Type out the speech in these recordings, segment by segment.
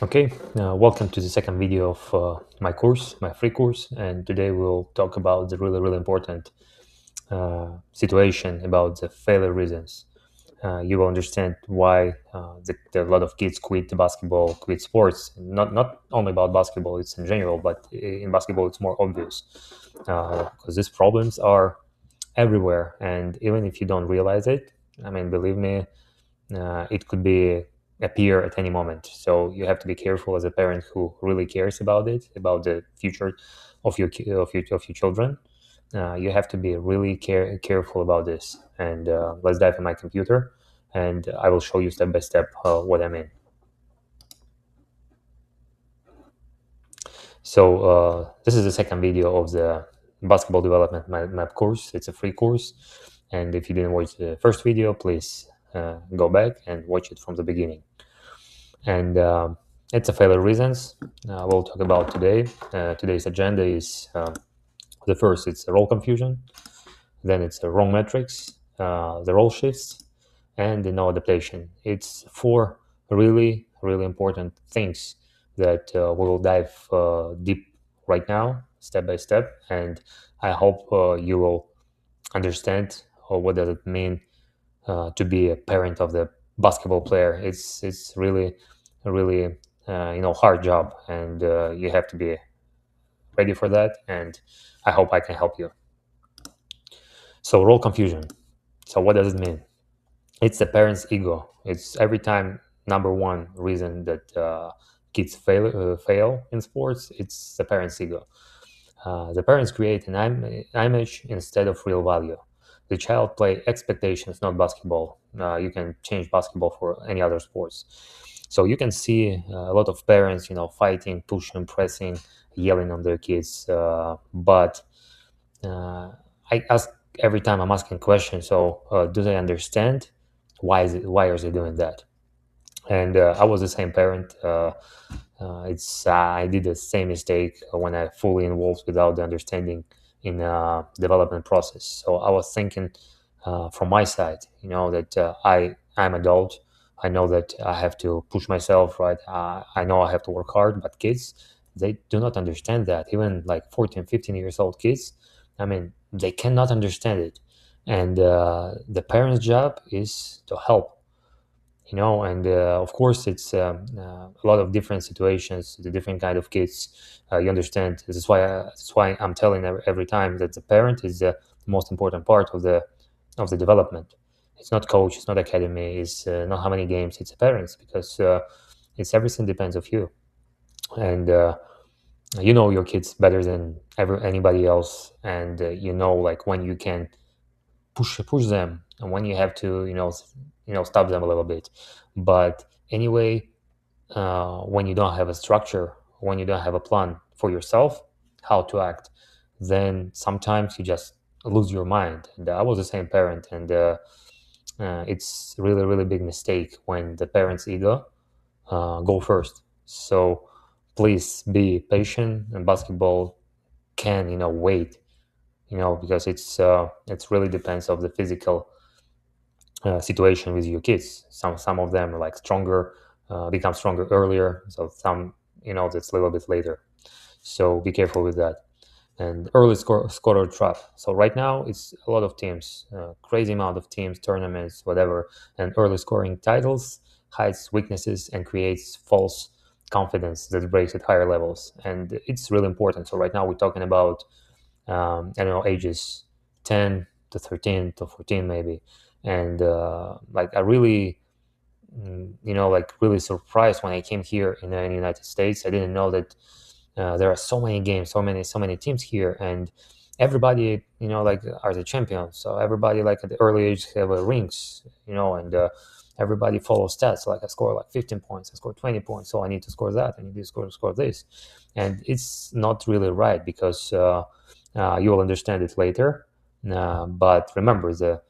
Okay, welcome to the second video of my course, my free course, and today we'll talk about the really important situation about the failure reasons. You will understand why a lot of kids quit the basketball, quit sports. Not only about basketball, it's in general, but in basketball it's more obvious because these problems are everywhere, and even if you don't realize it, I mean, believe me, it could be appear at any moment. So you have to be careful as a parent who really cares about it, about the future of your children. You have to be really careful about this. And let's dive in my computer, and I will show you step by step what I mean. So this is the second video of the basketball development map course. It's a free course, and if you didn't watch the first video, please go back and watch it from the beginning. And it's a failure reasons we'll talk about today. Today's agenda is the first, it's a role confusion, then it's a wrong metrics, the role shifts, and the no adaptation. It's four really important things that we will dive deep right now, step by step, and I hope you will understand what does it mean to be a parent of the basketball player. It's really really hard job, and you have to be ready for that. And I hope I can help you. So role confusion. So what does it mean? It's the parent's ego. It's every time number one reason that kids fail in sports. It's the parent's ego. The parents create an image instead of real value. The child play expectations, not basketball. You can change basketball for any other sports. So you can see a lot of parents, fighting, pushing, pressing, yelling on their kids. But I ask every time I'm asking questions. So do they understand why is it? Why are they doing that? And I was the same parent. It's I did the same mistake when I fully involved without the understanding in development process. So I was thinking from my side, that I'm adult. I know that I have to push myself, right? I know I have to work hard, but kids, they do not understand that. Even like 14, 15 years old kids, I mean, they cannot understand it. And the parent's job is to help, and of course it's a lot of different situations, the different kind of kids. You understand, this is why I'm telling every time that the parent is the most important part of the development. It's not coach, it's not academy, it's not how many games, it's parents, because it's everything depends of you. And you know your kids better than ever anybody else, and like when you can push them, and when you have to stop them a little bit. But anyway, when you don't have a structure, when you don't have a plan for yourself how to act, then sometimes you just lose your mind. And I was the same parent, and it's really big mistake when the parent's ego go first. So please be patient, and basketball can wait, because it's really depends of the physical situation with your kids. Some of them are like stronger, become stronger earlier. So some, that's a little bit later. So be careful with that. And early scorer trap. So right now it's a lot of teams, crazy amount of teams, tournaments, whatever, and early scoring titles hides weaknesses and creates false confidence that breaks at higher levels. And it's really important. So right now we're talking about I don't know, ages 10 to 13 to 14 maybe. And like I really, like really surprised when I came here in the United States. I didn't know that there are so many games, so many teams here, and everybody, like are the champions. So everybody like at the early age have rings, and everybody follows stats. Like I score like 15 points, I score 20 points, so I need to score that, I need to score this. And it's not really right, because you will understand it later. But remember, the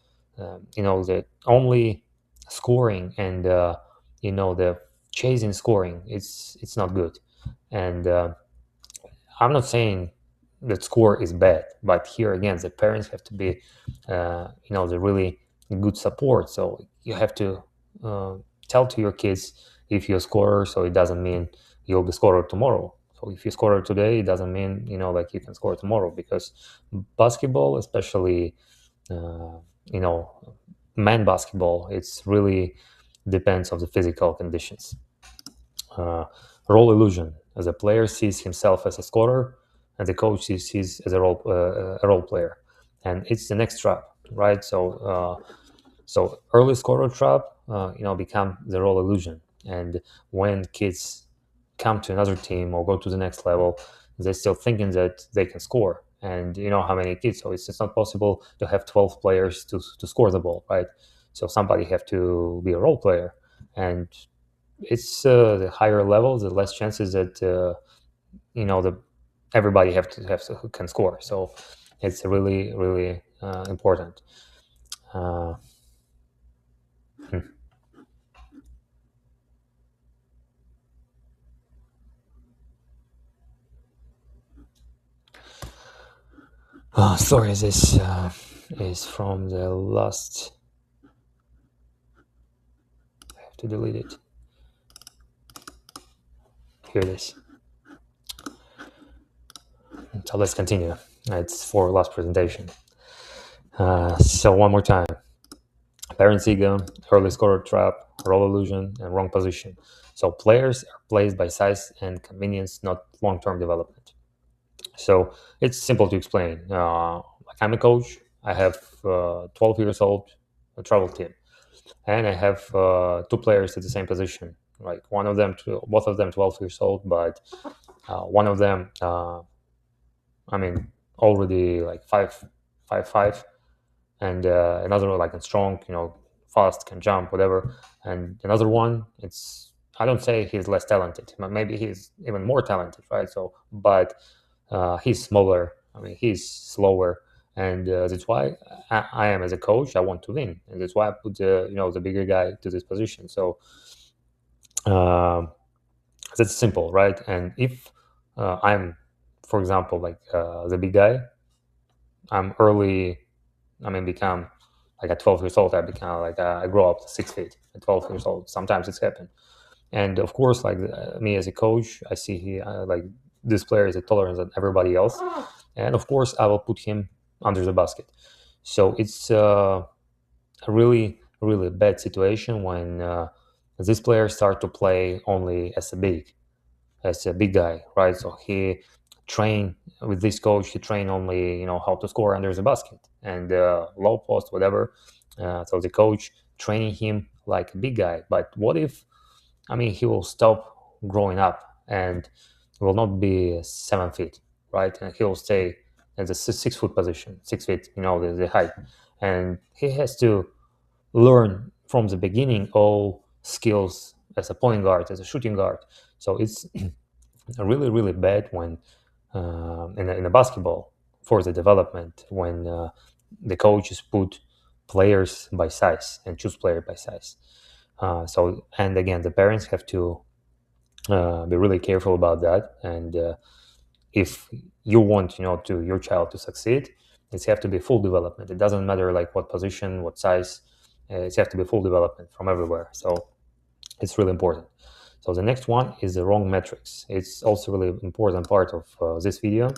only scoring and the chasing scoring, it's not good. And I'm not saying that score is bad, but here again, the parents have to be, the really good support. So you have to tell to your kids if you're a scorer, so it doesn't mean you'll be scorer tomorrow. So if you score today, it doesn't mean like you can score tomorrow, because basketball, especially uh, you know man basketball, it's really depends on the physical conditions. uh, Role illusion, as a player sees himself as a scorer and the coach sees as a role player, and it's the next trap, right? So early scorer trap, become the role illusion. And when kids come to another team or go to the next level, they're still thinking that they can score. And you know how many kids, so it's not possible to have 12 players to score the ball, right? So somebody have to be a role player. And it's the higher level, the less chances that the everybody have to who can score. So it's really really important. uh, hmm. Sorry, this is from the last. I have to delete it. Here it is. So let's continue. It's for last presentation. So one more time: parents ego, early scorer trap, role illusion, and wrong position. So players are placed by size and convenience, not long-term development. So it's simple to explain. Like, I'm a coach. I have 12 years old, a travel team, and I have two players at the same position. Like both of them 12 years old, but one of them, I mean, already like five, and another like a strong, fast, can jump, whatever. And another one, it's I don't say he's less talented. Maybe he's even more talented, right? So, but he's smaller. I mean, he's slower, and that's why I am as a coach. I want to win, and that's why I put the bigger guy to this position. So um, that's simple, right? And if I'm, for example, like the big guy, I'm early. I mean, become like at 12 years old. I become like I grow up to 6 feet at 12 years old. Sometimes it's happened. And of course, like me as a coach, I see like this player is a tolerance than everybody else, and of course, I will put him under the basket. So it's a really, really bad situation when this player start to play only as a big guy, right? So he train with this coach. He train only how to score under the basket and low post, whatever. So the coach training him like a big guy. But what if he will stop growing up and will not be 7 feet, right? And he'll stay at the 6 foot position, 6 feet, the height. And he has to learn from the beginning all skills as a point guard, as a shooting guard. So it's really, really bad when in a basketball for the development when the coaches put players by size and choose player by size. So, and again, the parents have to be really careful about that. And if you want, to your child to succeed, it's have to be full development. It doesn't matter like what position, what size. It's have to be full development from everywhere. So it's really important. So the next one is the wrong metrics. It's also really important part of this video.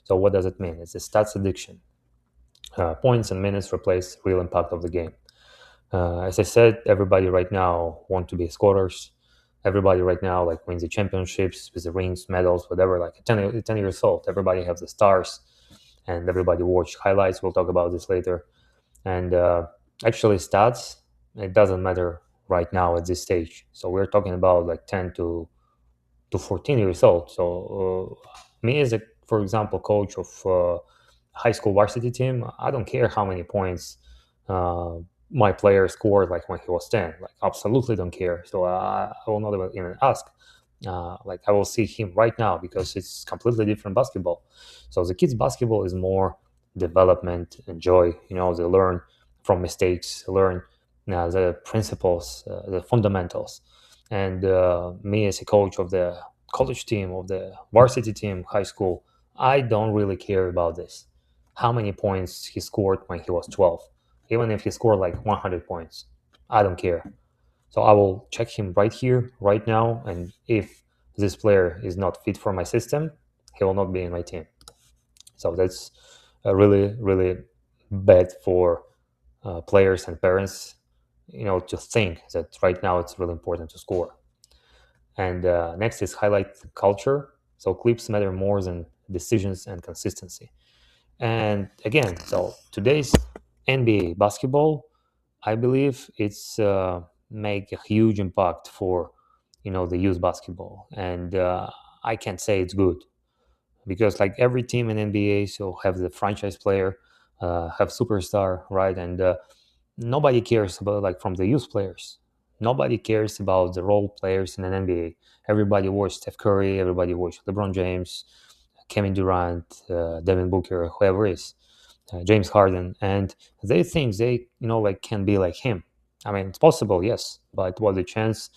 So what does it mean? It's a stats addiction. Points and minutes replace real impact of the game. As I said, everybody right now want to be scorers. Everybody right now like wins the championships with the rings, medals, whatever. Like 10 years old, everybody have the stars, and everybody watch highlights. We'll talk about this later. And actually, stats, it doesn't matter right now at this stage. So we're talking about like 10 to 14 years old. So me as a, for example, coach of high school varsity team, I don't care how many points uh, my player scored like when he was 10. Like absolutely don't care. So I will not even ask. Like I will see him right now because it's completely different basketball. So the kids basketball is more development and joy. They learn from mistakes, learn the principles, the fundamentals. And me as a coach of the college team, of the varsity team, high school, I don't really care about this. How many points he scored when he was 12? Even if he scored like 100 points, I don't care. So I will check him right here, right now, and if this player is not fit for my system, he will not be in my team. So that's really, really bad for players and parents, to think that right now it's really important to score. And next is highlight culture. So clips matter more than decisions and consistency. And again, so today's NBA basketball, I believe it's make a huge impact for the youth basketball, and I can't say it's good because like every team in NBA, so have the franchise player, have superstar, right, and nobody cares about like from the youth players. Nobody cares about the role players in an NBA. Everybody watches Steph Curry, everybody watches LeBron James, Kevin Durant, Devin Booker, whoever is, James Harden, and they think they like can be like him. I mean, it's possible, yes, but what the chance,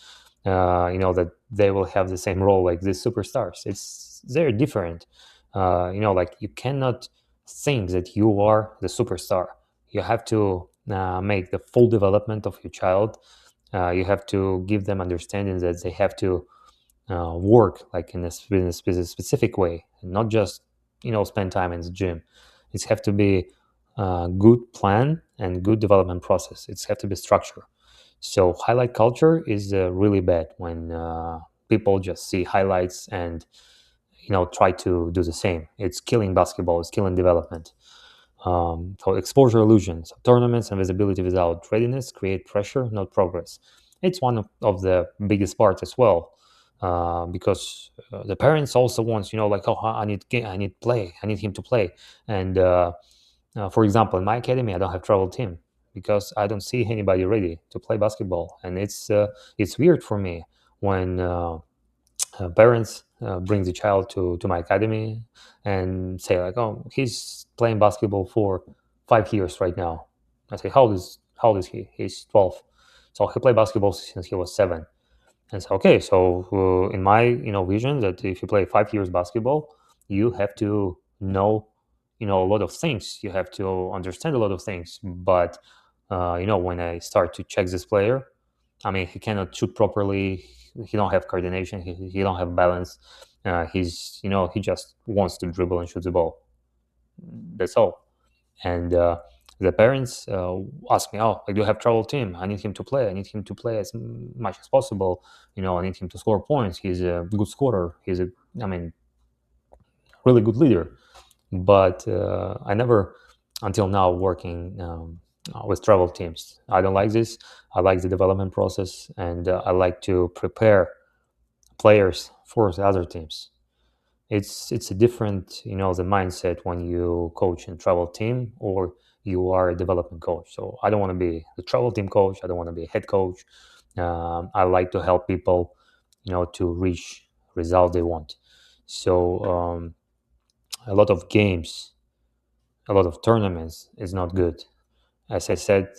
that they will have the same role like these superstars? It's very different. Like you cannot think that you are the superstar. You have to make the full development of your child. You have to give them understanding that they have to work like in a specific way, and not just spend time in the gym. It's have to be a good plan and good development process. It's have to be structure. So highlight culture is really bad when people just see highlights and try to do the same. It's killing basketball. It's killing development. So exposure illusions, tournaments and visibility without readiness create pressure, not progress. It's one of the biggest parts as well, because the parents also wants, like, oh, I need play, I need him to play. And for example, in my academy, I don't have travel team because I don't see anybody ready to play basketball, and it's weird for me when parents bring the child to my academy and say like, oh, he's playing basketball for 5 years right now. I say, how old is he? He's 12. So he played basketball since he was 7. And so, okay, so in my vision, that if you play 5 years basketball, you have to know a lot of things. You have to understand a lot of things. But when I start to check this player, I mean, he cannot shoot properly. He don't have coordination. He don't have balance. He just wants to dribble and shoot the ball. That's all. And the parents ask me, "Oh, I do have trouble team. I need him to play. I need him to play as much as possible. I need him to score points. He's a good scorer. I mean, really good leader." But I never, until now, working with travel teams. I don't like this. I like the development process, and I like to prepare players for the other teams. It's a different, the mindset when you coach in travel team or you are a development coach. So I don't want to be the travel team coach. I don't want to be a head coach. I like to help people, to reach results they want. So a lot of games, a lot of tournaments is not good. As I said,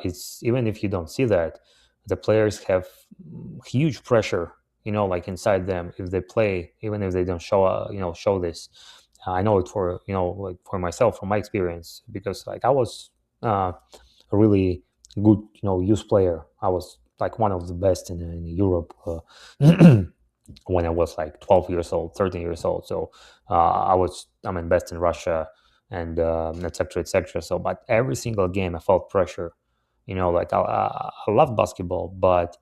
it's even if you don't see that, the players have huge pressure, like inside them if they play, even if they don't show this. I know it for like for myself, from my experience, because like I was a really good youth player. I was like one of the best in Europe when I was like 12 years old, 13 years old. So I mean, best in Russia and et cetera, et cetera. So, but every single game I felt pressure. Like I love basketball, but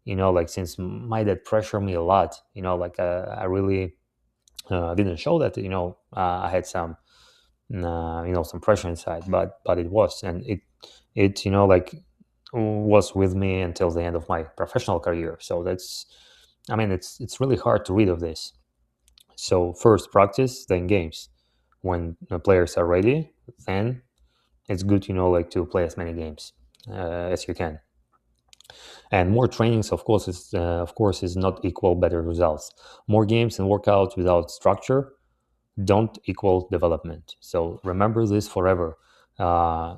like since my dad pressured me a lot, like I really didn't show that. I had some, some pressure inside, but it was, and it like was with me until the end of my professional career. So that's, I mean, it's really hard to read of this. So first practice, then games. When the players are ready, then it's good, like to play as many games as you can. And more trainings, of course, is not equal better results. More games and workouts without structure don't equal development. So remember this forever.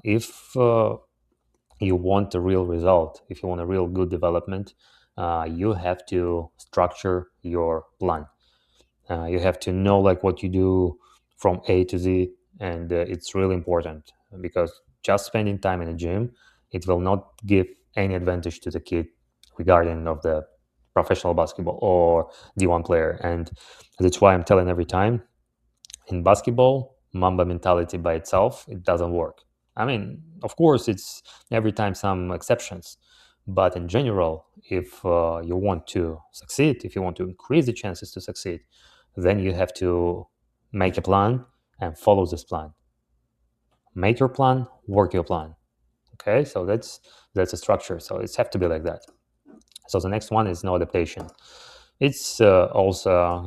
If you want a real result, if you want a real good development, you have to structure your plan. You have to know like what you do from A to Z, and it's really important because just spending time in a gym, it will not give any advantage to the kid regarding of the professional basketball or D1 player. And that's why I'm telling every time, in basketball, Mamba mentality by itself, it doesn't work. I mean, of course, it's every time some exceptions, but in general, if you want to succeed, if you want to increase the chances to succeed, then you have to make a plan and follow this plan. Make your plan, work your plan. Okay, so that's a structure. So it's have to be like that. So the next one is no adaptation. It's also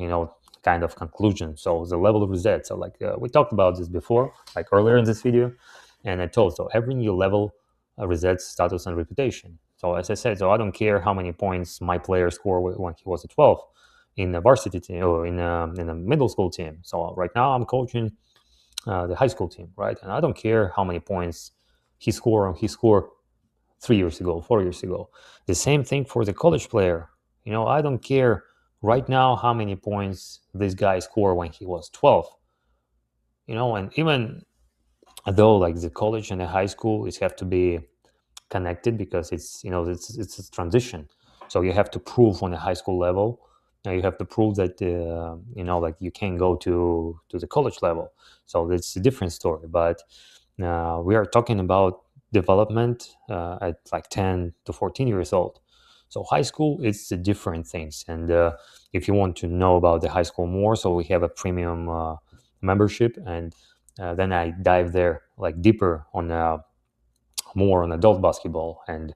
kind of conclusion. So the level reset. So like we talked about this before, like earlier in this video, and I told, so every new level resets status and reputation. So as I said, so I don't care how many points my player scored when he was at 12 in a varsity team or in a middle school team. So right now I'm coaching the high school team, right? And I don't care how many points he scored 3 years ago, 4 years ago. The same thing for the college player. I don't care right now how many points this guy scored when he was 12. And even though like the college and the high school is have to be connected because it's a transition. So you have to prove on a high school level. Now you have to prove that like you can go to the college level. So it's a different story. But we are talking about development at like 10 to 14 years old. So high school, it's different things. And if you want to know about the high school more, so we have a premium membership, and then I dive there like deeper on more on adult basketball. And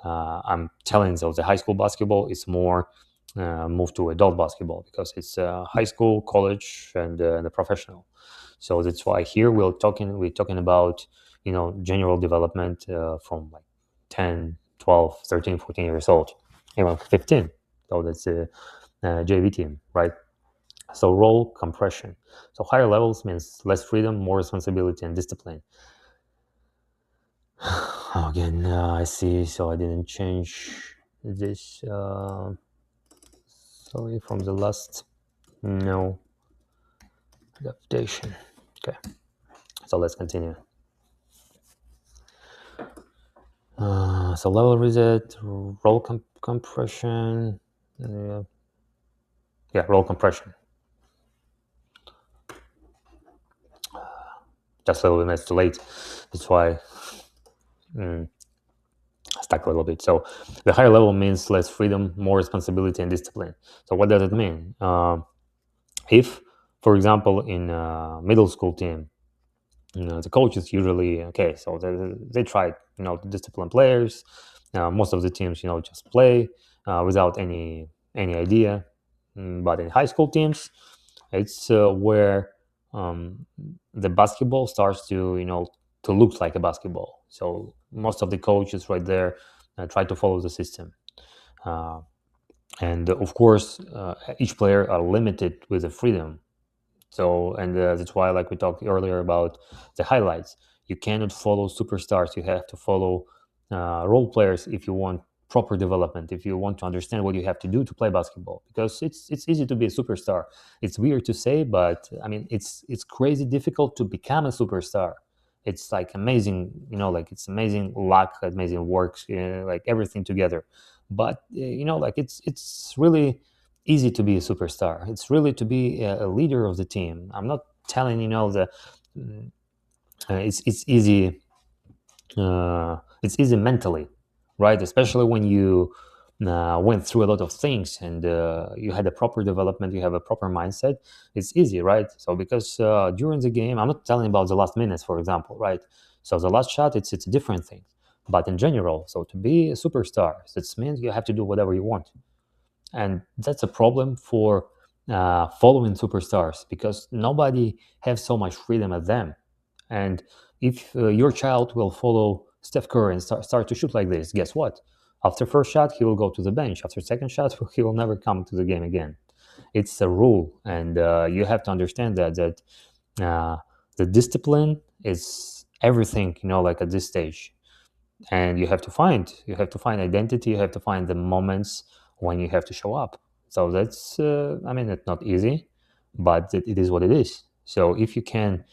I'm telling those the high school basketball is more moved to adult basketball because it's high school, college, and the professional. So that's why here we're talking about general development from like 10, 12, 13, 14 years old, even 15. So that's a JV team, right? So role compression. So higher levels means less freedom, more responsibility, and discipline. Again, I see. So I didn't change this. Sorry, from the last. No adaptation. Okay, so let's continue. So level reset, role compression. Yeah, role compression. Just a little bit too late. That's why stuck a little bit. So the higher level means less freedom, more responsibility, and discipline. So what does it mean? If, for example, in a middle school team, the coaches usually so they try to discipline players. Most of the teams just play without any idea. But in high school teams, it's where the basketball starts to look like a basketball. So most of the coaches right there try to follow the system. And of course, each player are limited with the freedom. So, and that's why, like we talked earlier about the highlights, you cannot follow superstars. You have to follow role players if you want proper development, if you want to understand what you have to do to play basketball. Because it's easy to be a superstar. It's weird to say, but I mean, it's crazy difficult to become a superstar. It's like amazing, like it's amazing luck, amazing work, like everything together. But like it's really easy to be a superstar. It's really to be a leader of the team. I'm not telling it's easy. It's easy mentally, right? Especially when you went through a lot of things and you had a proper development, you have a proper mindset. It's easy, right? So because during the game, I'm not telling about the last minutes, for example, right? So the last shot, it's a different thing. But in general, so to be a superstar, that means you have to do whatever you want. And that's a problem for following superstars because nobody has so much freedom as them. And if your child will follow Steph Curry and start to shoot like this, guess what? After first shot, he will go to the bench. After second shot, he will never come to the game again. It's a rule, and you have to understand that the discipline is everything. Like at this stage, and you have to find identity. You have to find the moments when you have to show up. So that's I mean, it's not easy, but it is what it is. So if you can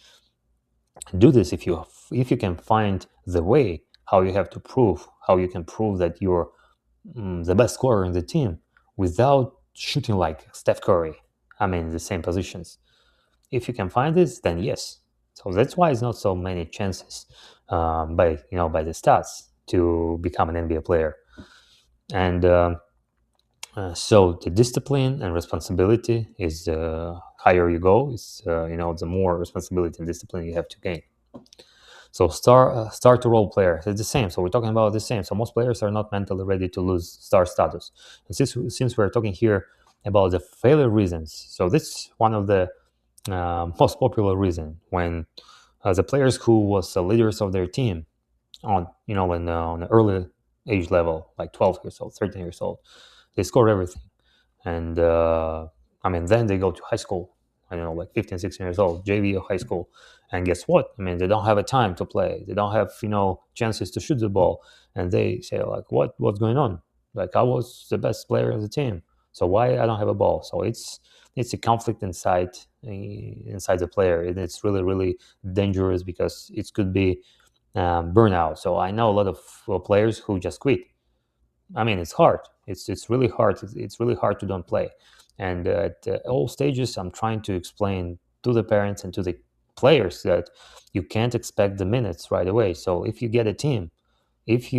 do this, if you can find the way how you can prove that you're the best scorer in the team without shooting like Steph Curry. I mean, the same positions. If you can find this, then yes. So that's why it's not so many chances by the stats to become an NBA player. And so the discipline and responsibility is higher you go, is the more responsibility and discipline you have to gain. So start to role player, it's the same. So we're talking about the same. So most players are not mentally ready to lose star status. And since we're talking here about the failure reasons, so this is one of the most popular reason when the players who was the leaders of their team on the early age level, like 12 years old, 13 years old, they score everything. And then they go to high school, I don't know, like 15, 16 years old, JV or high school. And guess what? I mean, they don't have a time to play. They don't have, chances to shoot the ball. And they say, like, what's going on? Like, I was the best player of the team. So why I don't have a ball? So it's a conflict inside the player. And it's really, really dangerous because it could be burnout. So I know a lot of players who just quit. I mean, it's hard. It's really hard. It's really hard to don't play. And at all stages, I'm trying to explain to the parents and to the players that you can't expect the minutes right away. So if you get a team, if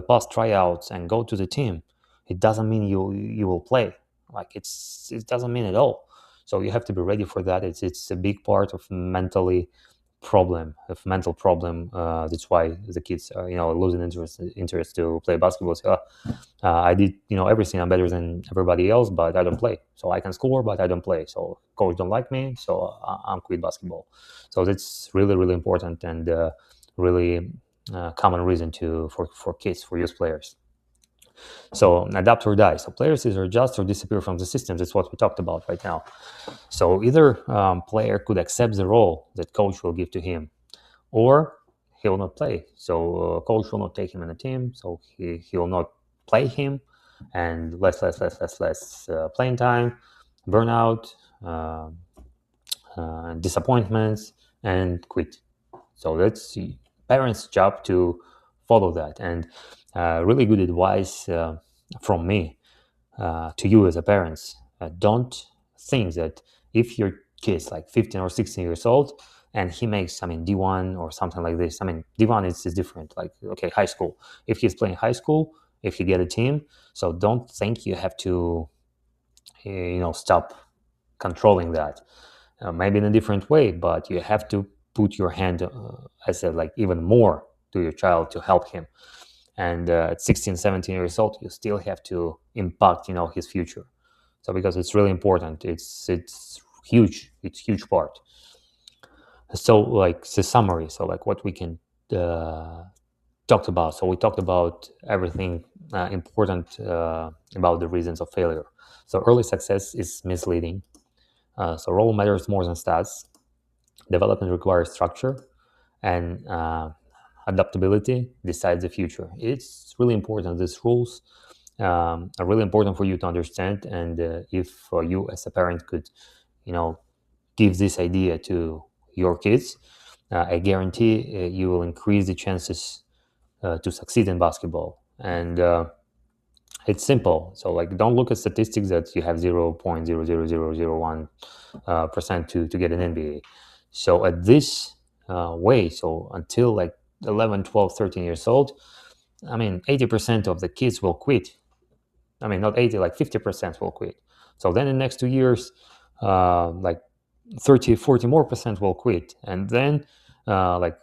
pass tryouts and go to the team, it doesn't mean you will play. Like it doesn't mean at all. So you have to be ready for that. It's a big part of mental problem. That's why the kids are losing interest to play basketball. So, I did everything. I'm better than everybody else, but I don't play. So I can score, but I don't play. So coach don't like me, so I'm quit basketball. So that's really, really important and really common reason for kids, for youth players. So adapt or die. So players either adjust or disappear from the system. That's what we talked about right now. So either player could accept the role that coach will give to him, or he will not play. So coach will not take him in the team. So he will not play him, and less playing time, burnout, disappointments, and quit. So that's the parents' job to follow that. And really good advice from me to you as a parents. Don't think that if your kid's like 15 or 16 years old and he makes, D1 or something like this. D1 is different. Like, okay, high school. If he's playing high school, if you get a team, so don't think you have to, stop controlling that. Maybe in a different way, but you have to put your hand, I said, like even more to your child to help him. And at 16, 17 years old, you still have to impact, his future. So because it's really important, it's huge. It's huge part. So like the summary. So like what we can talked about. So we talked about everything important about the reasons of failure. So early success is misleading. So role matters more than stats. Development requires structure, and adaptability decides the future. It's really important. These rules are really important for you to understand. And if you as a parent could, give this idea to your kids, I guarantee you will increase the chances to succeed in basketball. And it's simple. So like, don't look at statistics that you have 0.00001 percent to get an NBA. So at this way, so until like 11, 12, 13 years old, 80% of the kids will quit. Not 80, like 50% will quit. So then in the next 2 years, like 30, 40 more percent will quit. And then like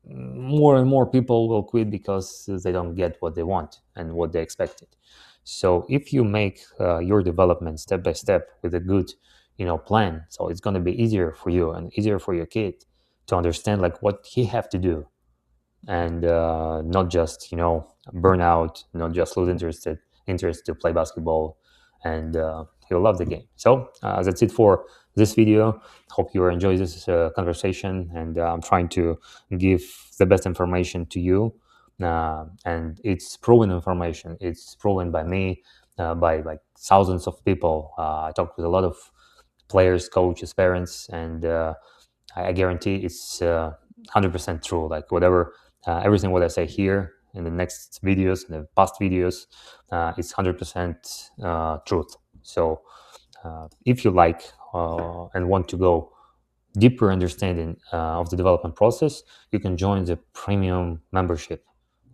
more and more people will quit because they don't get what they want and what they expected. So if you make your development step by step with a good, plan, so it's going to be easier for you and easier for your kid to understand like what he have to do, and not just burn out, not just lose interest to play basketball, and he'll love the game. So that's it for this video. Hope you enjoy this conversation, and I'm trying to give the best information to you, and it's proven information. It's proven by me, by like thousands of people. I talked with a lot of players, coaches, parents, and I guarantee it's 100% true. Like whatever, everything what I say here in the next videos, in the past videos, it's 100% truth. So if you like and want to go deeper understanding of the development process, you can join the premium membership.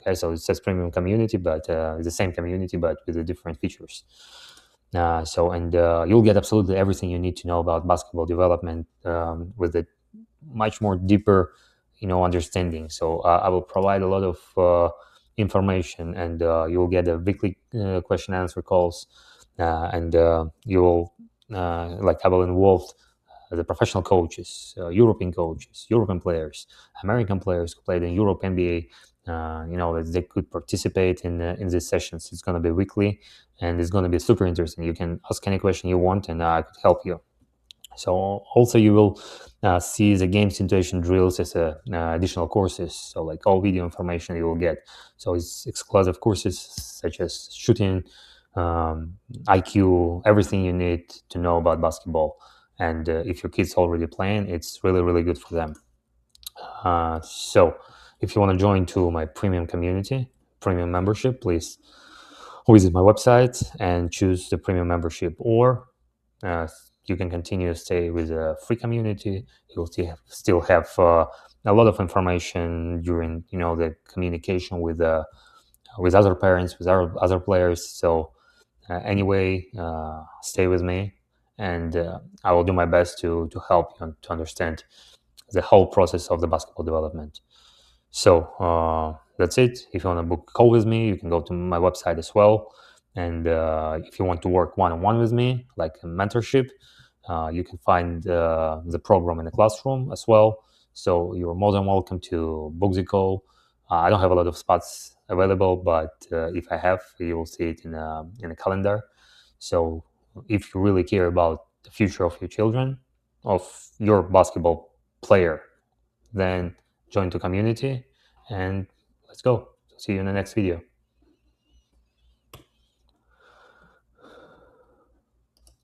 Okay, so it says premium community, but it's the same community, but with the different features. You'll get absolutely everything you need to know about basketball development with a much more deeper, understanding. So I will provide a lot of information, and you'll get a weekly question answer calls, and you'll I will involve the professional coaches, European players, American players who played in Europe NBA. That they could participate in these sessions. It's going to be weekly, and it's going to be super interesting. You can ask any question you want, and I could help you. So also you will see the game situation drills as additional courses. So like all video information you will get. So it's exclusive courses such as shooting, IQ, everything you need to know about basketball. And if your kid's already playing, it's really, really good for them. So if you want to join to my premium community, premium membership, please visit my website and choose the premium membership, or you can continue to stay with a free community. You'll still have a lot of information during the communication with other parents, with other players. So anyway, stay with me, and I will do my best to help you to understand the whole process of the basketball development. So that's it. If you want to book a call with me, you can go to my website as well. And if you want to work one-on-one with me, like a mentorship, you can find the program in the classroom as well. So you're more than welcome to book the call. I don't have a lot of spots available, but if I have, you will see it in a calendar. So if you really care about the future of your children, of your basketball player, then join the community, and let's go. See you in the next video.